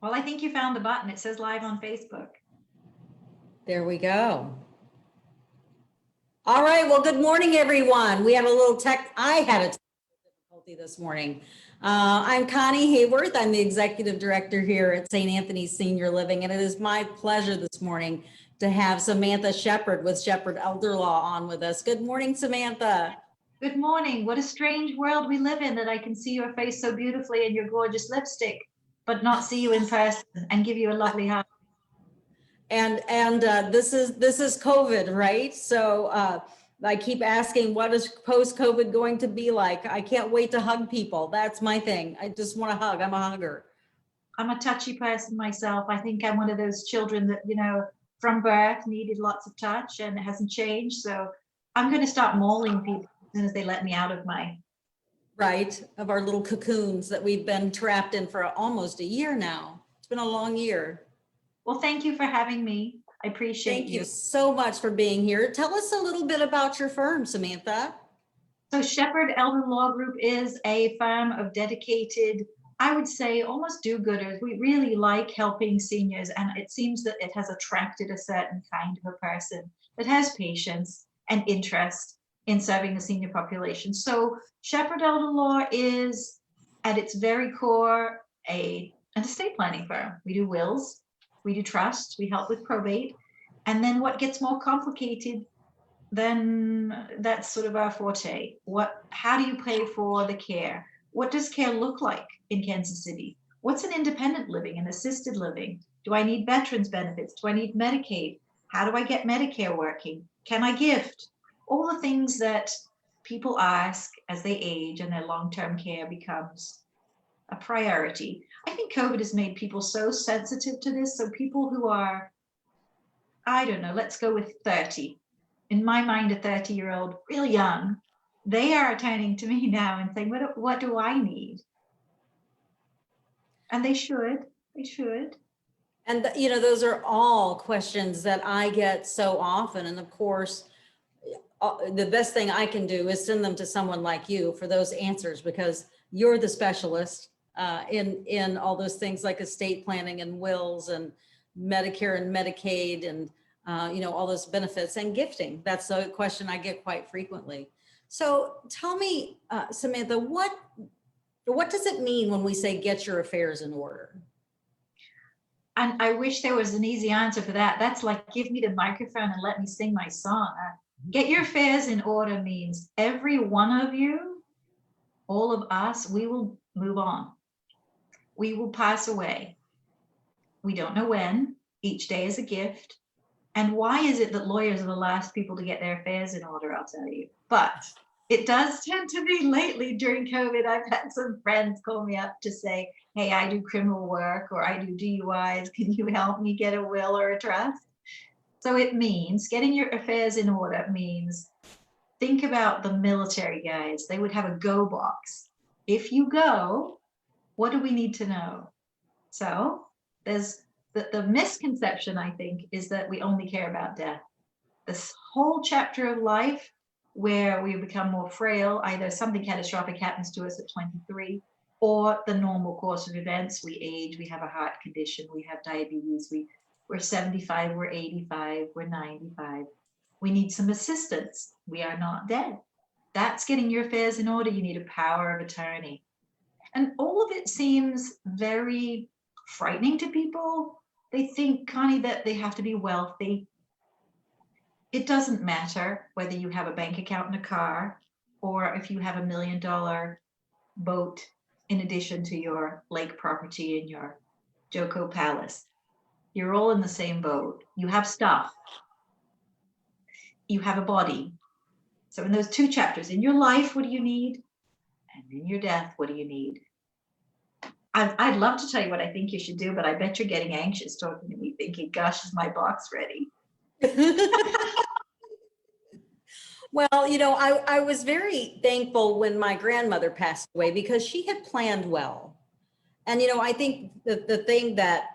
Well, I think you found the button. It says live on Facebook. There we go. All right. Well, good morning, everyone. We had a little I had a technical difficulty this morning. I'm Connie Haworth. I'm the executive director here at St. Anthony's Senior Living, and it is my pleasure this morning to have Samantha Shepherd with Shepherd Elder Law on with us. Good morning, Samantha. Good morning. What a strange world we live in that I can see your face so beautifully in your gorgeous lipstick, but not see you in person and give you a lovely hug. And this is COVID, right? So I keep asking, what is post-COVID going to be like? I can't wait to hug people. That's my thing. I just want to hug. I'm a hugger. I'm a touchy person myself. I think I'm one of those children that, from birth needed lots of touch, and it hasn't changed. So I'm going to start mauling people as soon as they let me out of my Right, of our little cocoons that we've been trapped in for almost a year now. It's been a long year. Well, thank you for having me. I appreciate Thank you so much for being here. Tell us a little bit about your firm, Samantha. So Shepherd Elder Law Group is a firm of dedicated, I would say, almost do-gooders. We really like helping seniors, and it seems that it has attracted a certain kind of a person that has patience and interest in serving the senior population. So Shepherd Elder Law is, at its very core, an estate planning firm. We do wills, we do trusts, we help with probate, and then what gets more complicated, then that's sort of our forte. How do you pay for the care? What does care look like in Kansas City? What's an independent living, an assisted living? Do I need veterans benefits? Do I need Medicaid? How do I get Medicare working? Can I gift? All the things that people ask as they age and their long-term care becomes a priority. I think COVID has made people so sensitive to this. So people who are, I don't know, let's go with 30. In my mind, a 30-year-old, real young, they are turning to me now and saying, what do I need? And they should. And those are all questions that I get so often. And of course, the best thing I can do is send them to someone like you for those answers, because you're the specialist in all those things like estate planning and wills and Medicare and Medicaid and all those benefits and gifting. That's a question I get quite frequently. So tell me, Samantha, what does it mean when we say get your affairs in order? And I wish there was an easy answer for that. That's like, give me the microphone and let me sing my song. Get your affairs in order means every one of you, all of us, we will move on. We will pass away. We don't know when. Each day is a gift. And why is it that lawyers are the last people to get their affairs in order? I'll tell you. But it does tend to be lately during COVID. I've had some friends call me up to say, hey, I do criminal work or I do DUIs. Can you help me get a will or a trust? So it means getting your affairs in order means, think about the military guys. They would have a go box. If you go, what do we need to know? So there's the misconception, I think, is that we only care about death. This whole chapter of life where we become more frail, either something catastrophic happens to us at 23, or the normal course of events. We age, we have a heart condition, we have diabetes, we're 75, we're 85, we're 95. We need some assistance. We are not dead. That's getting your affairs in order. You need a power of attorney. And all of it seems very frightening to people. They think, Connie, that they have to be wealthy. It doesn't matter whether you have a bank account and a car, or if you have $1 million boat in addition to your lake property in your Joko Palace. You're all in the same boat. You have stuff. You have a body. So in those two chapters, in your life, what do you need? And in your death, what do you need? I'd love to tell you what I think you should do, but I bet you're getting anxious talking to me thinking, gosh, is my box ready? Well, I was very thankful when my grandmother passed away because she had planned well. And, I think the thing that,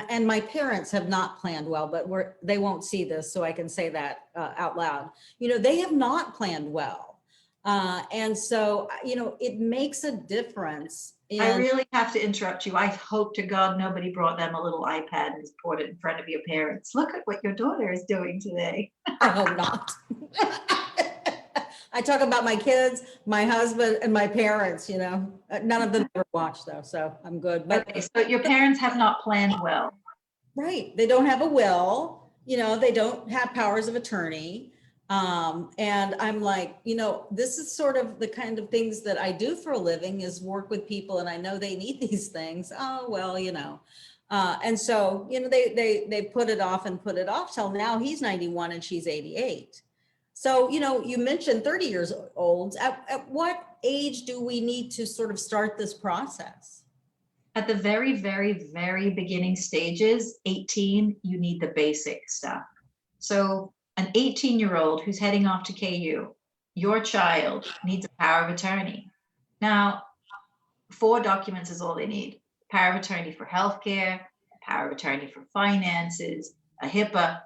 and my parents have not planned well, but they won't see this, so I can say that out loud. They have not planned well. And so, it makes a difference I And really have to interrupt you. I hope to God nobody brought them a little iPad and just poured it in front of your parents. Look at what your daughter is doing today. I hope not. I talk about my kids, my husband, and my parents, you know. None of them ever watch though, so I'm good. But Okay, so your parents have not planned well. right, they don't have a will, you know, they don't have powers of attorney. And I'm like, you know, this is sort of the kind of things that I do for a living, is work with people, and I know they need these things. Oh, well, you know. And so, you know, they put it off and put it off till now. He's 91 and she's 88. So, you know, you mentioned 30 years old. At what age do we need to sort of start this process? At the very, very, very beginning stages, 18, you need the basic stuff. So an 18-year-old who's heading off to KU, your child needs a power of attorney. Now, 4 documents is all they need. Power of attorney for healthcare, power of attorney for finances, a HIPAA,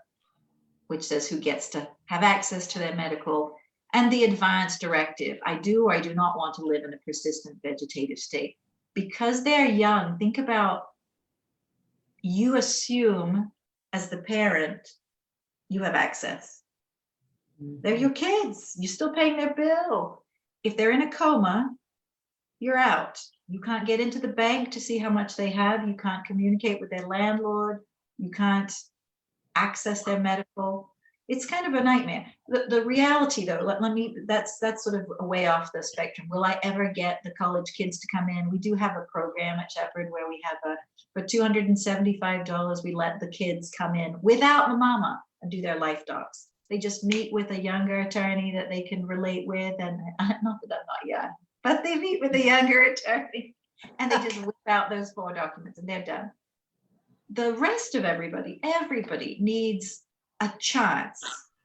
which says who gets to have access to their medical, and the advance directive. I do or I do not want to live in a persistent vegetative state. Because they're young, think about, you assume as the parent, you have access. They're your kids. You're still paying their bill. If they're in a coma, you're out. You can't get into the bank to see how much they have. You can't communicate with their landlord. You can't access their medical. It's kind of a nightmare. The reality though, let me, that's sort of a way off the spectrum. Will I ever get the college kids to come in? We do have a program at Shepherd where we have for $275, we let the kids come in without the mama and do their life docs. They just meet with a younger attorney that they can relate with, and not that I'm not young, but they meet with a younger attorney and they just whip out those 4 documents and they're done. The rest of everybody needs a chance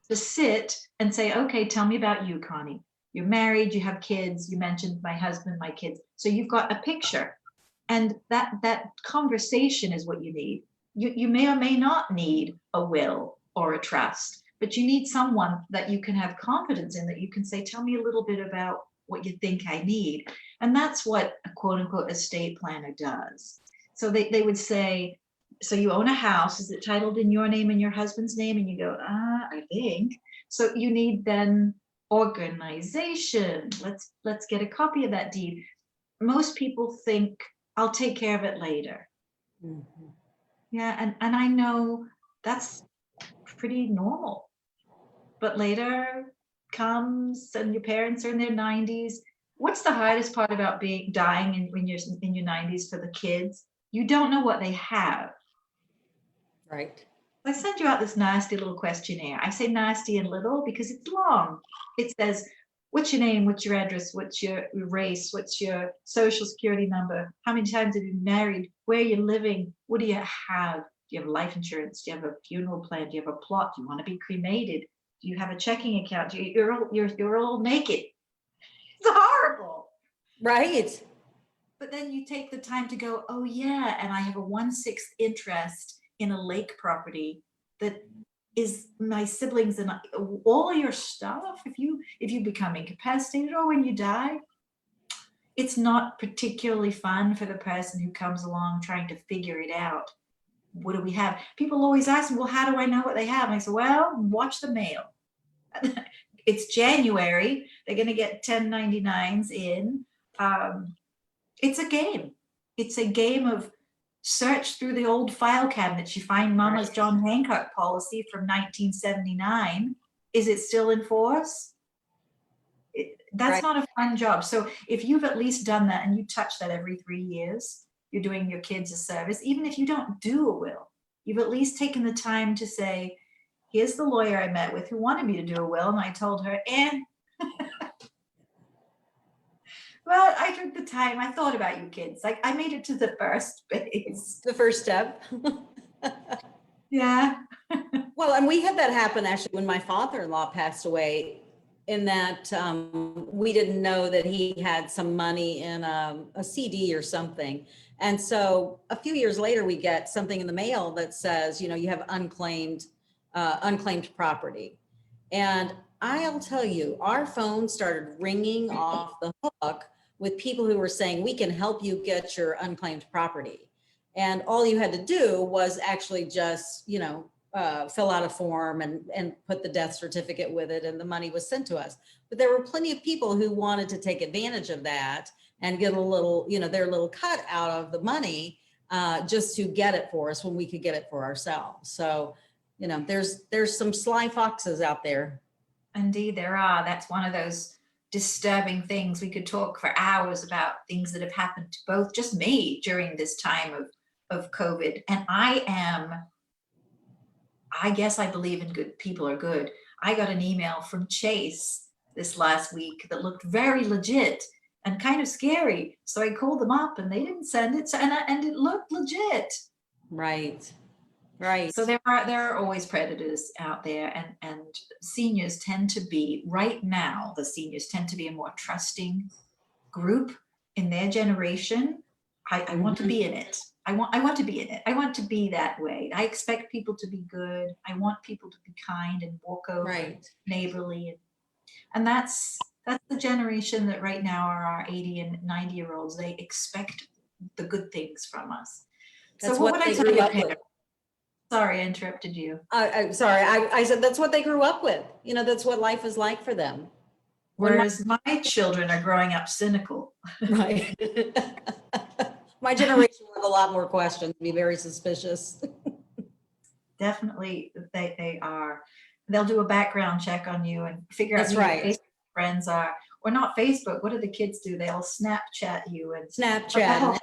to sit and say, okay, tell me about you, Connie. You're married, you have kids, you mentioned my husband, my kids. So you've got a picture. And that conversation is what you need. You may or may not need a will or a trust, but you need someone that you can have confidence in, that you can say, tell me a little bit about what you think I need. And that's what a quote unquote estate planner does. So they would say, so you own a house, is it titled in your name and your husband's name? And you go, I think. So you need then organization. Let's get a copy of that deed. Most people think, I'll take care of it later. Mm-hmm. Yeah, and I know that's pretty normal. But later comes and your parents are in their 90s. What's the hardest part about dying when you're in your 90s for the kids? You don't know what they have. Right. I send you out this nasty little questionnaire. I say nasty and little because it's long. It says, what's your name? What's your address? What's your race? What's your social security number? How many times have you been married? Where are you living? What do you have? Do you have life insurance? Do you have a funeral plan? Do you have a plot? Do you want to be cremated? Do you have a checking account? You're all naked. It's horrible. Right. But then you take the time to go, oh yeah, and I have a 1/6 interest in a lake property that is my siblings and all your stuff. If you become incapacitated or when you die, it's not particularly fun for the person who comes along trying to figure it out. What do we have? People always ask me, well, how do I know what they have? And I say, well, watch the mail. It's January. They're going to get 1099s in. It's a game. It's a game of search through the old file cabinets. You find Mama's John Hancock policy from 1979. Is it still in force? That's not a fun job. So if you've at least done that and you touch that every 3 years, you're doing your kids a service. Even if you don't do a will, you've at least taken the time to say, here's the lawyer I met with who wanted me to do a will. And I told her, and well, I took the time. I thought about you kids. Like I made it to the first base. The first step. Yeah. Well, and we had that happen actually when my father-in-law passed away, in that we didn't know that he had some money in a CD or something. And so a few years later, we get something in the mail that says, you know, you have unclaimed property. And I'll tell you, our phone started ringing off the hook with people who were saying, we can help you get your unclaimed property. And all you had to do was actually just, fill out a form and put the death certificate with it, and the money was sent to us. But there were plenty of people who wanted to take advantage of that and get a little, their little cut out of the money, just to get it for us when we could get it for ourselves. So, there's some sly foxes out there. Indeed, there are. That's one of those disturbing things. We could talk for hours about things that have happened to both just me during this time of COVID. And I guess I believe in good people are good. I got an email from Chase this last week that looked very legit and kind of scary. So I called them up and they didn't send it. So, and it looked legit. Right. So there are always predators out there, and seniors tend to be, right now, the seniors tend to be a more trusting group in their generation. I want to be in it. I want to be in it. I want to be that way. I expect people to be good. I want people to be kind and walk over and neighborly. And that's the generation that right now are our 80 and 90-year-olds. They expect the good things from us. That's so what would I tell grew your up parents? with. Sorry, I interrupted you. I'm sorry. I said that's what they grew up with. That's what life is like for them. Whereas my children are growing up cynical. Right. My generation will have a lot more questions, be very suspicious. Definitely, they are. They'll do a background check on you and figure out who your Facebook friends are. Or not Facebook. What do the kids do? They'll Snapchat you and Snapchat and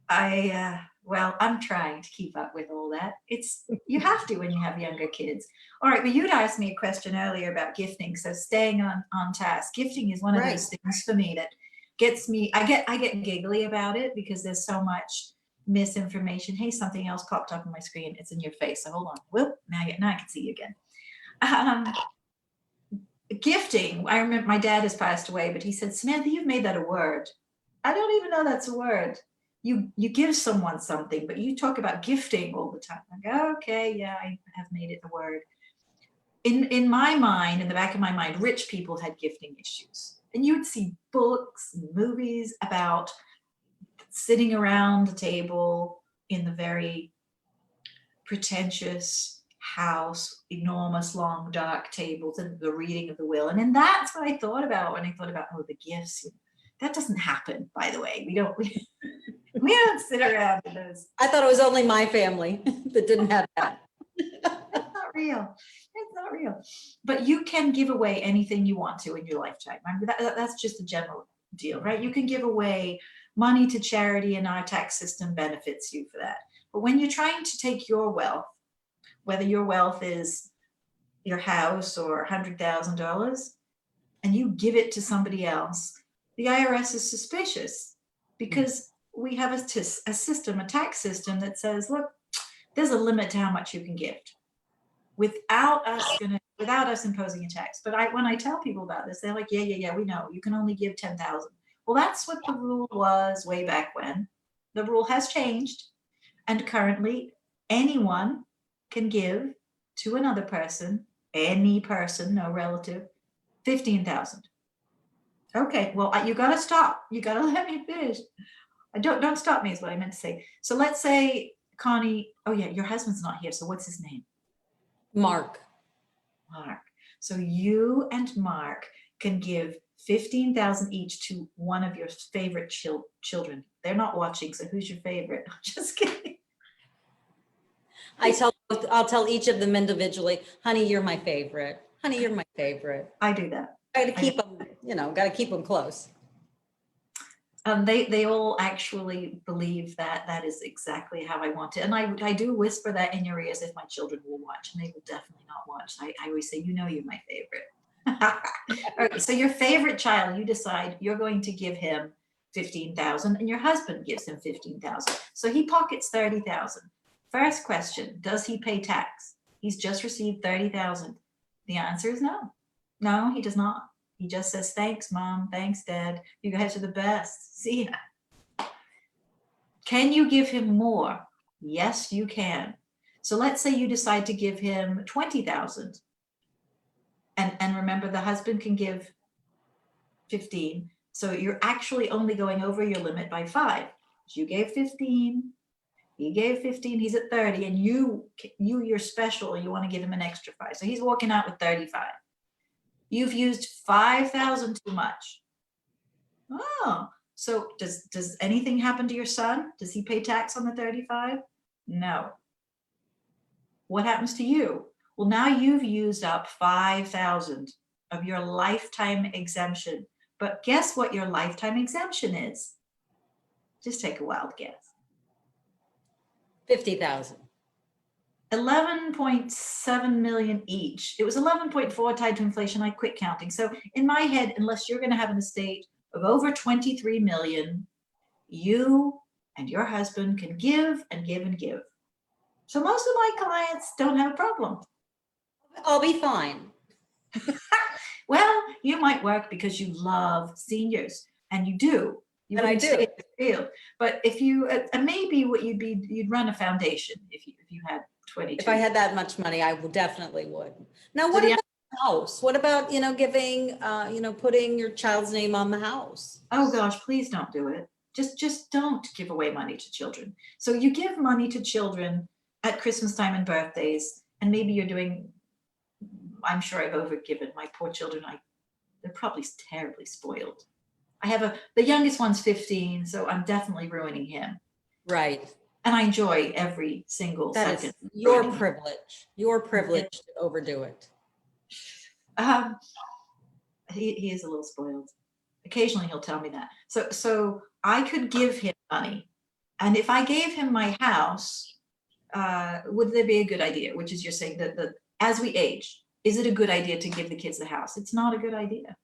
Instagram. Well, I'm trying to keep up with all that. You have to when you have younger kids. All right, but you'd asked me a question earlier about gifting. So staying on task. Gifting is one of those things for me that gets me, I get giggly about it because there's so much misinformation. Hey, something else popped up on my screen. It's in your face. So hold on. Whoop, now I can see you again. Gifting. I remember my dad has passed away, but he said, Samantha, you've made that a word. I don't even know that's a word. You give someone something, but you talk about gifting all the time. I go, okay, yeah, I have made it a word. In my mind, in the back of my mind, rich people had gifting issues. And you would see books and movies about sitting around the table in the very pretentious house, enormous, long, dark tables, and the reading of the will. And then that's what I thought about when I thought about, the gifts. That doesn't happen, by the way. We don't sit around in those. I thought it was only my family that didn't have that. It's not real. It's not real. But you can give away anything you want to in your lifetime. I mean, that's just a general deal, right? You can give away money to charity, and our tax system benefits you for that. But when you're trying to take your wealth, whether your wealth is your house or $100,000, and you give it to somebody else, the IRS is suspicious because we have a system, a tax system that says, look, there's a limit to how much you can gift without us imposing a tax. But when I tell people about this, they're like, yeah, we know you can only give 10,000. Well, that's what the rule was way back when. The rule has changed, and currently anyone can give to another person, any person, no relative, 15,000. Okay, well, you got to stop. You got to let me finish. Don't stop me is what I meant to say. So let's say, Connie, oh yeah, your husband's not here. So what's his name? Mark. So you and Mark can give 15,000 each to one of your favorite children. They're not watching, so who's your favorite? I'm just kidding. I'll tell each of them individually, honey, you're my favorite. Honey, you're my favorite. I do that. Got to keep them close. They all actually believe that is exactly how I want it. And I do whisper that in your ears if my children will watch, and they will definitely not watch. I always say, you're my favorite. All right, so your favorite child, you decide you're going to give him 15,000 and your husband gives him 15,000. So he pockets 30,000. First question, does he pay tax? He's just received 30,000. The answer is no. No, he does not. He just says, thanks, Mom. Thanks, Dad. You guys are the best. See ya. Can you give him more? Yes, you can. So let's say you decide to give him 20,000. And remember, the husband can give 15. So you're actually only going over your limit by 5. You gave 15, he gave 15, he's at 30, and you're special, you want to give him an extra 5. So he's walking out with 35. You've used 5,000 too much. Oh, so does anything happen to your son? Does he pay tax on the 35? No. What happens to you? Well, now you've used up 5,000 of your lifetime exemption. But guess what your lifetime exemption is? Just take a wild guess. 50,000. 11.7 million each. It was 11.4 tied to inflation. I quit counting. So in my head, unless you're going to have an estate of over 23 million, you and your husband can give and give and give. So most of my clients don't have a problem. I'll be fine. Well, you might work because you love seniors, and you do. You And I wouldn't do. stay in the field. But if you, maybe what you'd run a foundation if you had 22. If I had that much money, I would definitely would. Now, So what the- about the house? What about, giving, putting your child's name on the house? Oh gosh, please don't do it. Just don't give away money to children. So you give money to children at Christmas time and birthdays, and maybe you're doing, I'm sure I've overgiven my poor children. They're probably terribly spoiled. I have the youngest one's 15, so I'm definitely ruining him. Right. And I enjoy every single That second. is your ruining him. privilege to overdo it. He is a little spoiled. Occasionally he'll tell me that. So I could give him money. And if I gave him my house, would there be a good idea? Which is, you're saying that as we age, is it a good idea to give the kids the house? It's not a good idea.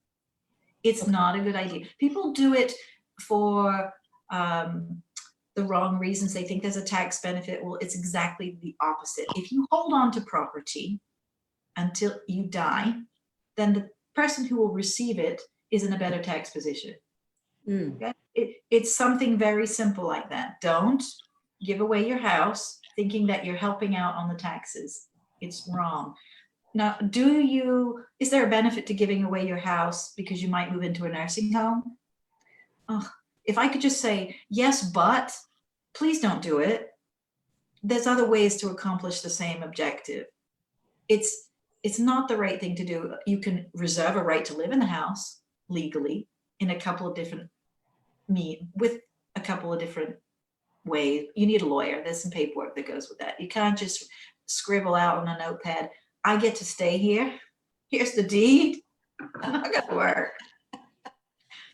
It's not a good idea. People do it for the wrong reasons. They think there's a tax benefit. Well, it's exactly the opposite. If you hold on to property until you die, then the person who will receive it is in a better tax position. Okay? It's something very simple like that. Don't give away your house thinking that you're helping out on the taxes. It's wrong. Now, is there a benefit to giving away your house because you might move into a nursing home? Oh, if I could just say, yes, but please don't do it. There's other ways to accomplish the same objective. It's not the right thing to do. You can reserve a right to live in the house legally in a couple of different with a couple of different ways. You need a lawyer. There's some paperwork that goes with that. You can't just scribble out on a notepad, I get to stay here. Here's the deed. Not gonna work.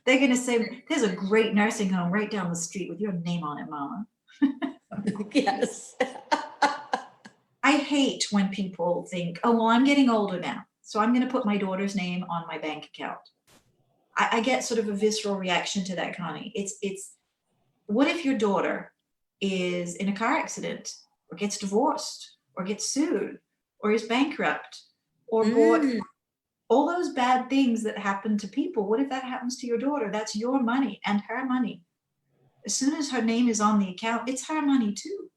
They're gonna say, there's a great nursing home right down the street with your name on it, Mama. Yes. I hate when people think, oh, well, I'm getting older now, so I'm gonna put my daughter's name on my bank account. I get sort of a visceral reaction to that, Connie. It's what if your daughter is in a car accident or gets divorced or gets sued or is bankrupt or bought all those bad things that happen to people? What if that happens to your daughter? That's your money and her money. As soon as her name is on the account, it's her money too.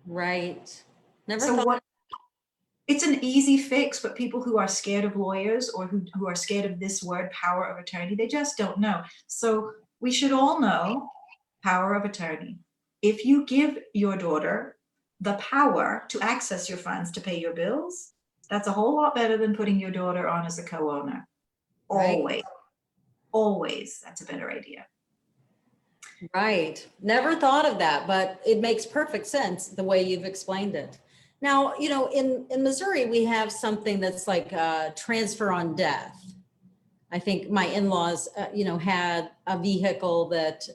Right. Never So thought. it's an easy fix, but people who are scared of lawyers or who are scared of this word, power of attorney, they just don't know. So we should all know power of attorney. If you give your daughter the power to access your funds to pay your bills, that's a whole lot better than putting your daughter on as a co-owner. Right. Always, that's a better idea. Right. Never thought of that, but it makes perfect sense the way you've explained it. Now, in Missouri, we have something that's like transfer on death. I think my in-laws, had a vehicle that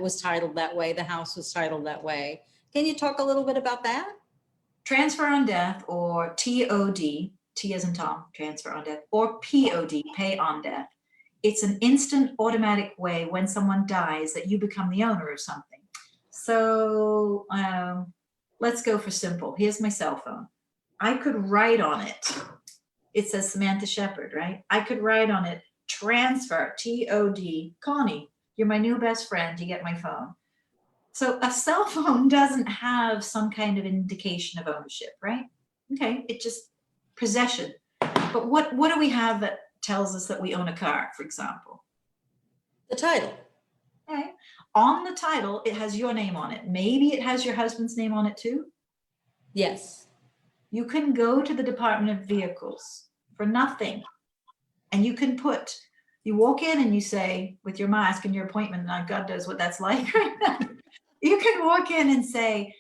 was titled that way. The house was titled that way. Can you talk a little bit about that? Transfer on death, or TOD, T as in Tom, transfer on death, or POD, pay on death. It's an instant automatic way when someone dies that you become the owner of something. So let's go for simple. Here's my cell phone. I could write on it. It says Samantha Shepherd, right? I could write on it, transfer, TOD, Connie, you're my new best friend, you get my phone. So a cell phone doesn't have some kind of indication of ownership, right? Okay, it just possession. But what do we have that tells us that we own a car, for example? The title. Okay. On the title, it has your name on it. Maybe it has your husband's name on it too. Yes. You can go to the Department of Vehicles for nothing. And you can you walk in and you say, with your mask and your appointment, and God knows what that's like right now. You can walk in and say,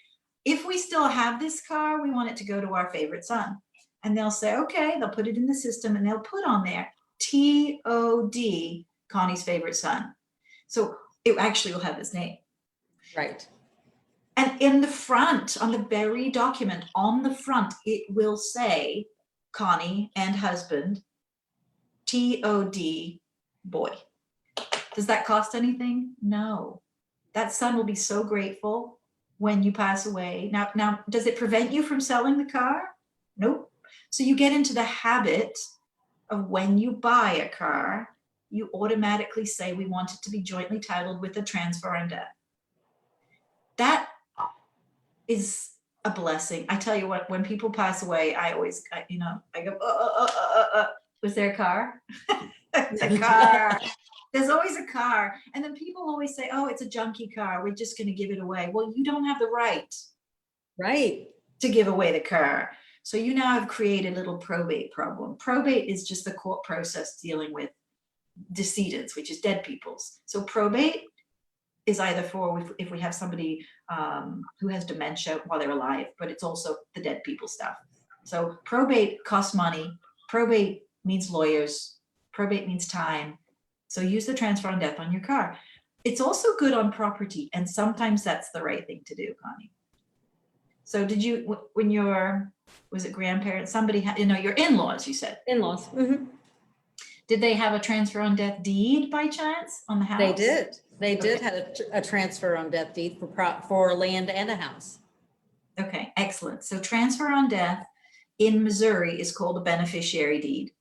if we still have this car, we want it to go to our favorite son. And they'll say, okay, they'll put it in the system and they'll put on there TOD, Connie's favorite son. So it actually will have his name. Right. And in the front, on the very document, on the front, it will say Connie and husband, TOD, boy. Does that cost anything? No. That son will be so grateful when you pass away. Now, does it prevent you from selling the car? Nope. So you get into the habit of when you buy a car, you automatically say we want it to be jointly titled with a transfer on death. That is a blessing. I tell you what, when people pass away, I always, I go, was there a car? A car. There's always a car. And then people always say, oh, it's a junky car. We're just going to give it away. Well, you don't have the right. Right. To give away the car. So you now have created a little probate problem. Probate is just the court process dealing with decedents, which is dead people's. So probate is either for if we have somebody who has dementia while they're alive, but it's also the dead people stuff. So probate costs money. Probate means lawyers. Probate means time. So use the transfer on death on your car. It's also good on property, and sometimes that's the right thing to do, Connie. So did you, when was it grandparents, somebody had, your in-laws, you said? In-laws. Mm-hmm. Did they have a transfer on death deed by chance on the house? They did. They did have a transfer on death deed for land and a house. Okay, excellent. So transfer on death in Missouri is called a beneficiary deed.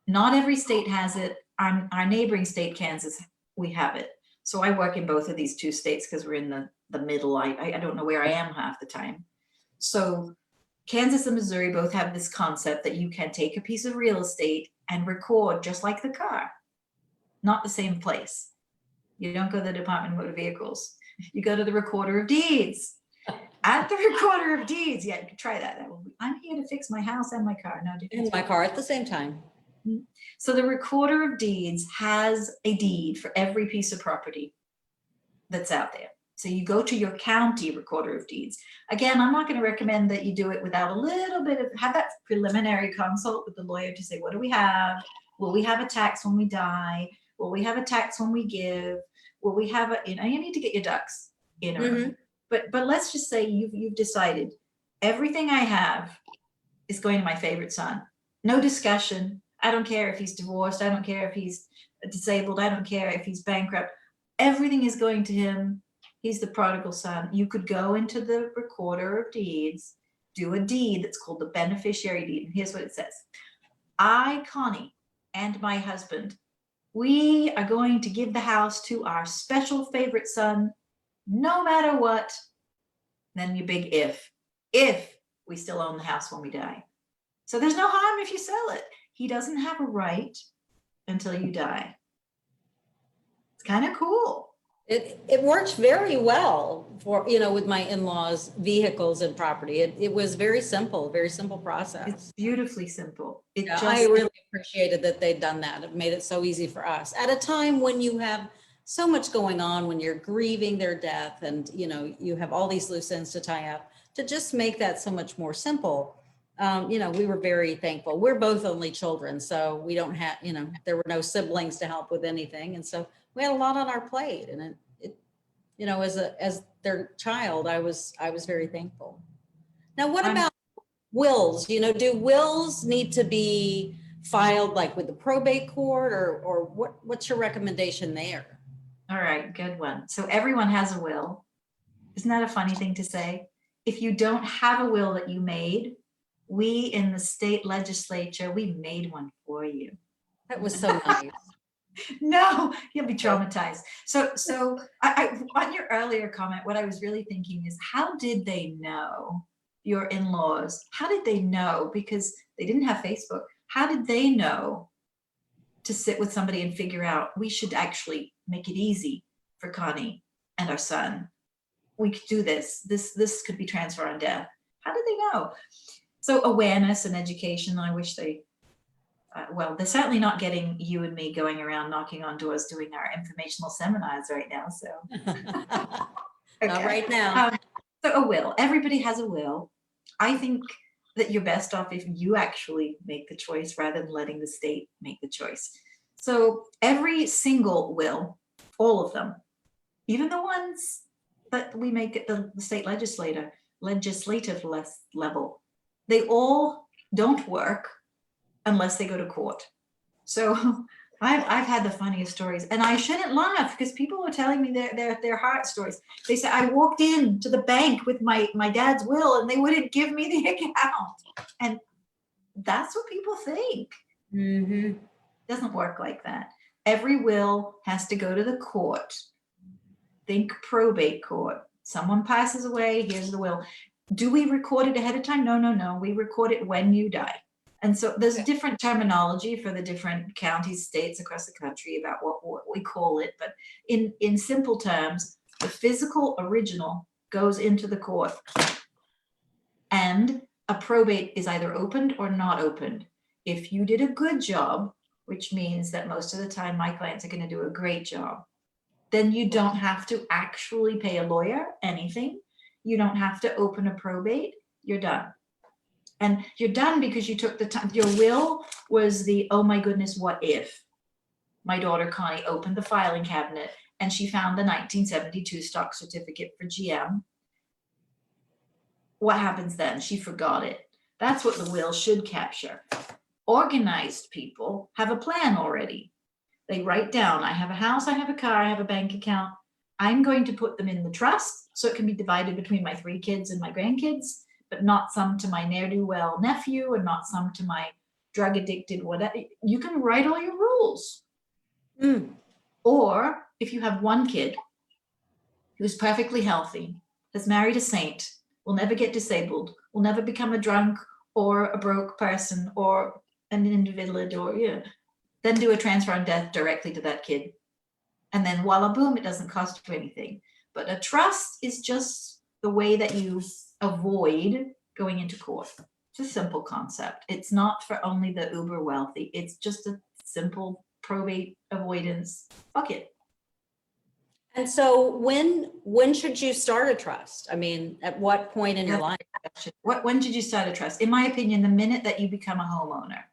Not every state has it. Our neighboring state, Kansas, we have it. So I work in both of these two states because we're in the middle. I don't know where I am half the time. So Kansas and Missouri both have this concept that you can take a piece of real estate and record just like the car, not the same place. You don't go to the Department of Motor Vehicles. You go to the Recorder of Deeds. At the Recorder of Deeds, yeah, you can try that. I'm here to fix my house and my car. No, and my car at the same time. So the Recorder of Deeds has a deed for every piece of property that's out there. So you go to your county Recorder of Deeds. Again, I'm not going to recommend that you do it without a little bit of, have that preliminary consult with the lawyer to say, what do we have? Will we have a tax when we die? Will we have a tax when we give? Will we have you need to get your ducks in order. Mm-hmm. But let's just say you've decided everything I have is going to my favorite son. No discussion. I don't care if he's divorced. I don't care if he's disabled. I don't care if he's bankrupt. Everything is going to him. He's the prodigal son. You could go into the Recorder of Deeds, do a deed that's called the beneficiary deed. And here's what it says. I, Connie, and my husband, we are going to give the house to our special favorite son, no matter what. Then your big if we still own the house when we die. So there's no harm if you sell it. He doesn't have a right until you die. It's kind of cool. It works very well for, with my in-laws' vehicles and property. It was very simple process. It's beautifully simple. I really appreciated that they'd done that. It made it so easy for us at a time when you have so much going on, when you're grieving their death and, you have all these loose ends to tie up, to just make that so much more simple. We were very thankful. We're both only children, so we don't have, there were no siblings to help with anything. And so we had a lot on our plate, and it as their child, I was very thankful. Now, what about wills? Do wills need to be filed like with the probate court, or what's your recommendation there? All right, good one. So everyone has a will. Isn't that a funny thing to say? If you don't have a will that you made, we in the state legislature, we made one for you. That was so nice. No, you'll be traumatized. So I on your earlier comment, what I was really thinking is, how did they know, your in-laws? How did they know? Because they didn't have Facebook. How did they know to sit with somebody and figure out, we should actually make it easy for Connie and our son. We could do this. This could be transfer on death. How did they know? So awareness and education, I wish they, well, they're certainly not getting you and me going around knocking on doors doing our informational seminars right now. So Not right now. So a will. Everybody has a will. I think that you're best off if you actually make the choice rather than letting the state make the choice. So every single will, all of them, even the ones that we make at the state legislative level, they all don't work unless they go to court. So I've had the funniest stories, and I shouldn't laugh because people were telling me their heart stories. They said, I walked in to the bank with my dad's will and they wouldn't give me the account. And that's what people think. Mm-hmm. Doesn't work like that. Every will has to go to the court. Think probate court. Someone passes away, here's the will. Do we record it ahead of time? No. We record it when you die. And so there's different terminology for the different counties, states across the country about what we call it. But in simple terms, the physical original goes into the court. And a probate is either opened or not opened. If you did a good job, which means that most of the time my clients are going to do a great job, then you don't have to actually pay a lawyer anything. You don't have to open a probate. You're done. And you're done because you took the time. Your will was the, oh my goodness, what if? My daughter Connie opened the filing cabinet and she found the 1972 stock certificate for GM. What happens then? She forgot it. That's what the will should capture. Organized people have a plan already. They write down, I have a house, I have a car, I have a bank account. I'm going to put them in the trust so it can be divided between my 3 kids and my grandkids, but not some to my ne'er-do-well nephew and not some to my drug addicted, whatever. You can write all your rules. Or if you have one kid who's perfectly healthy, has married a saint, will never get disabled, will never become a drunk or a broke person or an invalid or, then do a transfer on death directly to that kid. And then voila, boom, it doesn't cost you anything. But a trust is just the way that you avoid going into court. It's a simple concept. It's not for only the uber wealthy. It's just a simple probate avoidance bucket. And so when should you start a trust? I mean, at what point in your life? When did you start a trust? In my opinion, the minute that you become a homeowner.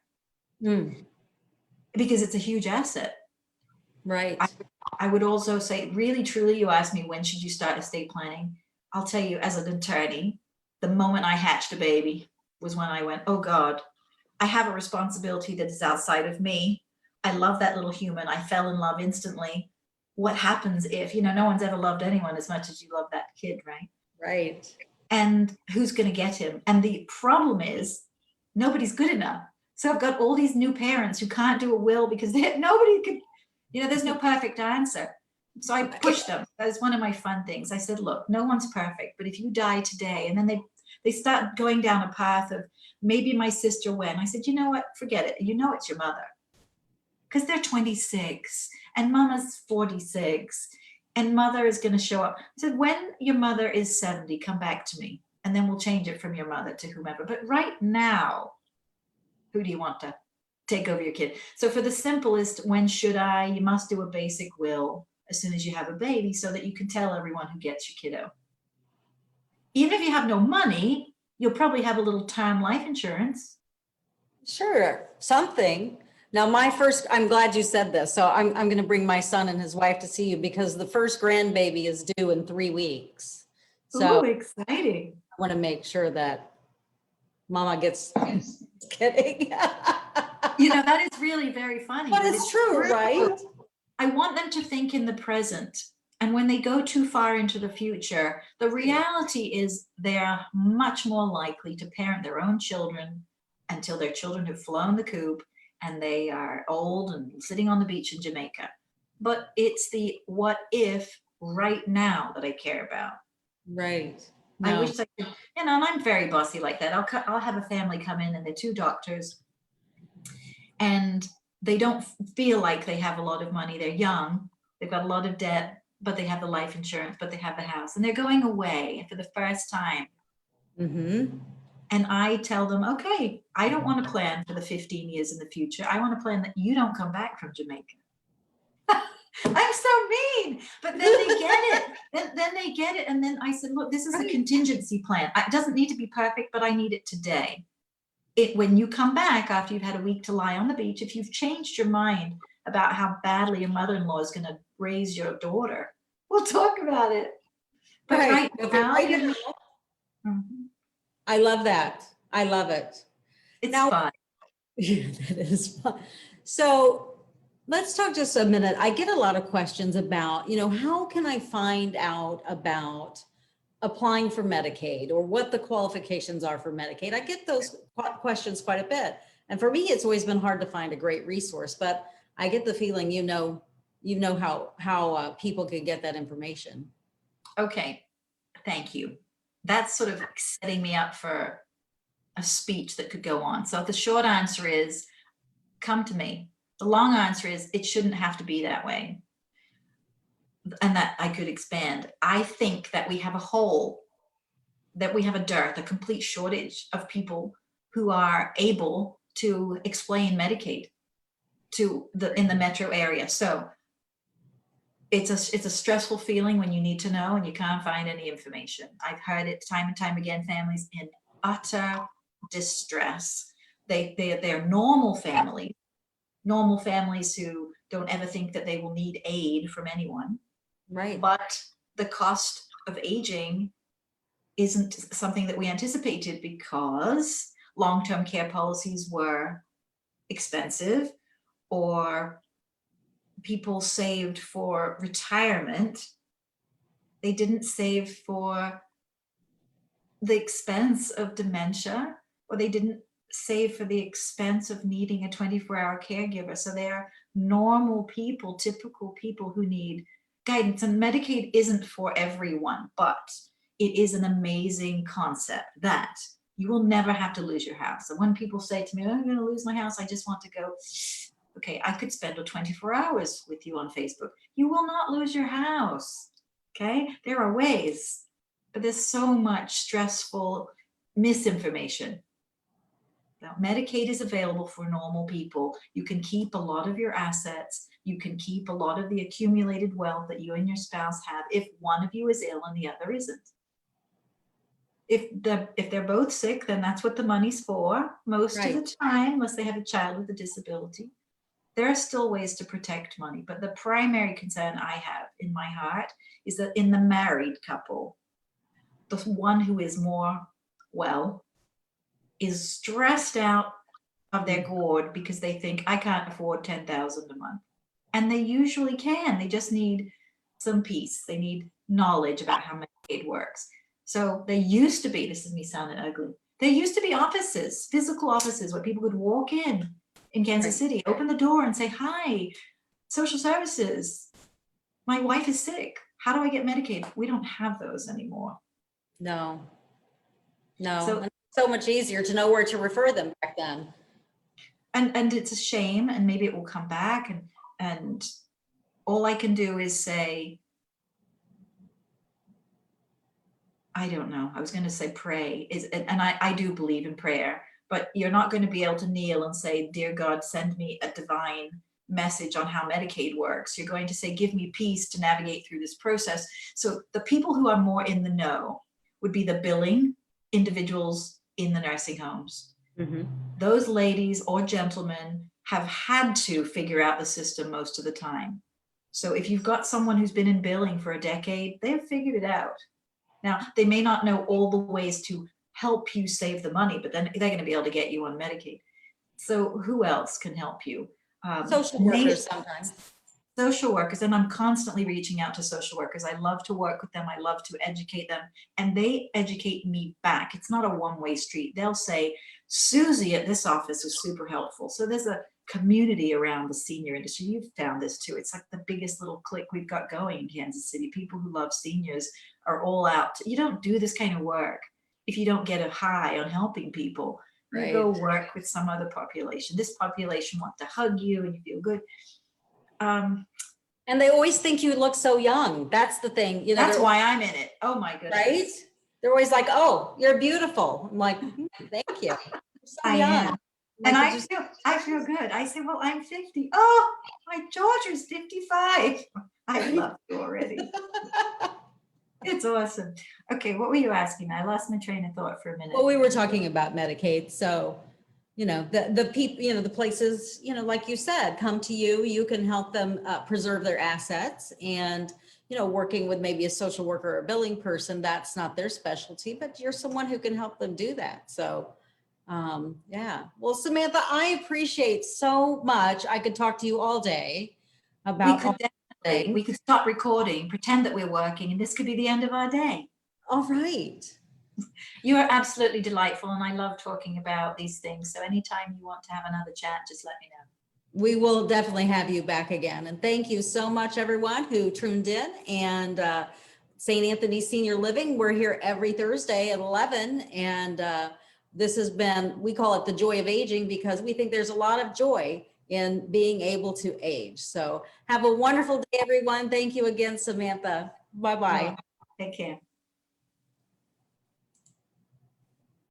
Because it's a huge asset. Right. I would also say, really, truly, you asked me, when should you start estate planning? I'll tell you, as an attorney, the moment I hatched a baby was when I went, oh God, I have a responsibility that is outside of me. I love that little human. I fell in love instantly. What happens if, no one's ever loved anyone as much as you love that kid, right? Right. And who's going to get him? And the problem is nobody's good enough. So I've got all these new parents who can't do a will because nobody could, there's no perfect answer. So I pushed them. That was one of my fun things. I said, look, no one's perfect, but if you die today, and then they start going down a path of maybe my sister went. I said, you know what? Forget it. It's your mother. Because they're 26 and mama's 46 and mother is going to show up. I said, when your mother is 70, come back to me and then we'll change it from your mother to whomever. But right now, who do you want to take over your kid? So for the simplest, when should I? You must do a basic will as soon as you have a baby so that you can tell everyone who gets your kiddo. Even if you have no money, you'll probably have a little term life insurance. Sure, something. Now, I'm glad you said this. So I'm going to bring my son and his wife to see you because the first grandbaby is due in 3 weeks. So exciting. I want to make sure that mama gets kidding. That is really very funny. But it's true, right? I want them to think in the present. And when they go too far into the future, the reality is they're much more likely to parent their own children until their children have flown the coop and they are old and sitting on the beach in Jamaica. But it's the what if right now that I care about. Right. No. I wish I could, and I'm very bossy like that. I'll have a family come in and they're 2 doctors. And they don't feel like they have a lot of money. They're young, they've got a lot of debt, but they have the life insurance, but they have the house, and they're going away for the first time. Mm-hmm. And I tell them, okay, I don't want to plan for the 15 years in the future. I want to plan that you don't come back from Jamaica. I'm so mean, but then they get it. Then they get it. And then I said, look, this is a contingency plan. It doesn't need to be perfect, but I need it today. When you come back after you've had a week to lie on the beach, if you've changed your mind about how badly your mother-in-law is going to raise your daughter, we'll talk about it. But right now, Mhm. I love that. I love it. it's Now- fun. Yeah, that is fun. So let's talk just a minute. I get a lot of questions about, how can I find out about applying for Medicaid or what the qualifications are for Medicaid? I get those questions quite a bit. And for me, it's always been hard to find a great resource, but I get the feeling, how people can get that information. Okay, thank you. That's sort of setting me up for a speech that could go on. So the short answer is, come to me. The long answer is, it shouldn't have to be that way. And that I could expand. I think that we have a hole, that we have a dearth, a complete shortage of people who are able to explain Medicaid in the metro area. So it's a stressful feeling when you need to know and you can't find any information. I've heard it time and time again, families in utter distress. They're normal families who don't ever think that they will need aid from anyone. Right. But the cost of aging isn't something that we anticipated because long-term care policies were expensive, or people saved for retirement. They didn't save for the expense of dementia, or they didn't save for the expense of needing a 24-hour caregiver. So they're normal people, typical people who need guidance. And Medicaid isn't for everyone, but it is an amazing concept that you will never have to lose your house. And when people say to me, oh, I'm going to lose my house, I just want to go, okay, I could spend 24 hours with you on Facebook. You will not lose your house. Okay, there are ways, but there's so much stressful misinformation. Now, Medicaid is available for normal people. You can keep a lot of your assets. You can keep a lot of the accumulated wealth that you and your spouse have if one of you is ill and the other isn't. If they're both sick, then that's what the money's for most of the time, unless they have a child with a disability. There are still ways to protect money, but the primary concern I have in my heart is that in the married couple, the one who is more well is stressed out of their gourd because they think, I can't afford $10,000 a month. And they usually can. They just need some peace. They need knowledge about how Medicaid works. So there used to be, this is me sounding ugly, there used to be offices, physical offices where people could walk in Kansas City, open the door and say, hi, social services, my wife is sick. How do I get Medicaid? We don't have those anymore. No. So, so much easier to know where to refer them back then. And it's a shame, and maybe it will come back, and all I can do is say, I don't know. I was going to say pray, and I do believe in prayer, but you're not going to be able to kneel and say, dear God, send me a divine message on how Medicaid works. You're going to say, give me peace to navigate through this process. So the people who are more in the know would be the billing individuals in the nursing homes. Mm-hmm. Those ladies or gentlemen have had to figure out the system most of the time. So if you've got someone who's been in billing for a decade, they've figured it out. Now, they may not know all the ways to help you save the money, but then they're going to be able to get you on Medicaid. So who else can help you? Social workers sometimes. Social workers, and I'm constantly reaching out to social workers. I love to work with them. I love to educate them, and they educate me back. It's not a one-way street. They'll say, Susie at this office was super helpful. So there's a community around the senior industry. You've found this too. It's like the biggest little clique we've got going in Kansas City. People who love seniors are all out. You don't do this kind of work if you don't get a high on helping people. You go Right. work with some other population. This population wants to hug you and you feel good. And they always think you look so young. That's the thing, you know. That's why I'm in it. Oh my goodness. Right? They're always like, "Oh, you're beautiful." I'm like, "Thank you. You're so I young." am. Like, And you I feel good. I say, well, I'm 50. Oh, my daughter's 55. I Right. love you already. It's awesome. Okay, what were you asking? I lost my train of thought for a minute. Well, we were talking about Medicaid, so, you know, the people, you know, the places, you know, like you said, come to you, you can help them preserve their assets, and, you know, working with maybe a social worker or a billing person, that's not their specialty, but you're someone who can help them do that. So, yeah. Well, Samantha, I appreciate so much. I could talk to you all day We about could definitely, we could stop recording, pretend that we're working, and this could be the end of our day. all right. You are absolutely delightful, and I love talking about these things. So anytime you want to have another chat, just let me know. We will definitely have you back again. And thank you so much, everyone who tuned in. And St. Anthony Senior Living, we're here every Thursday at 11. And this has been, we call it the joy of aging, because we think there's a lot of joy in being able to age. So have a wonderful day, everyone. Thank you again, Samantha. Bye-bye. Take care.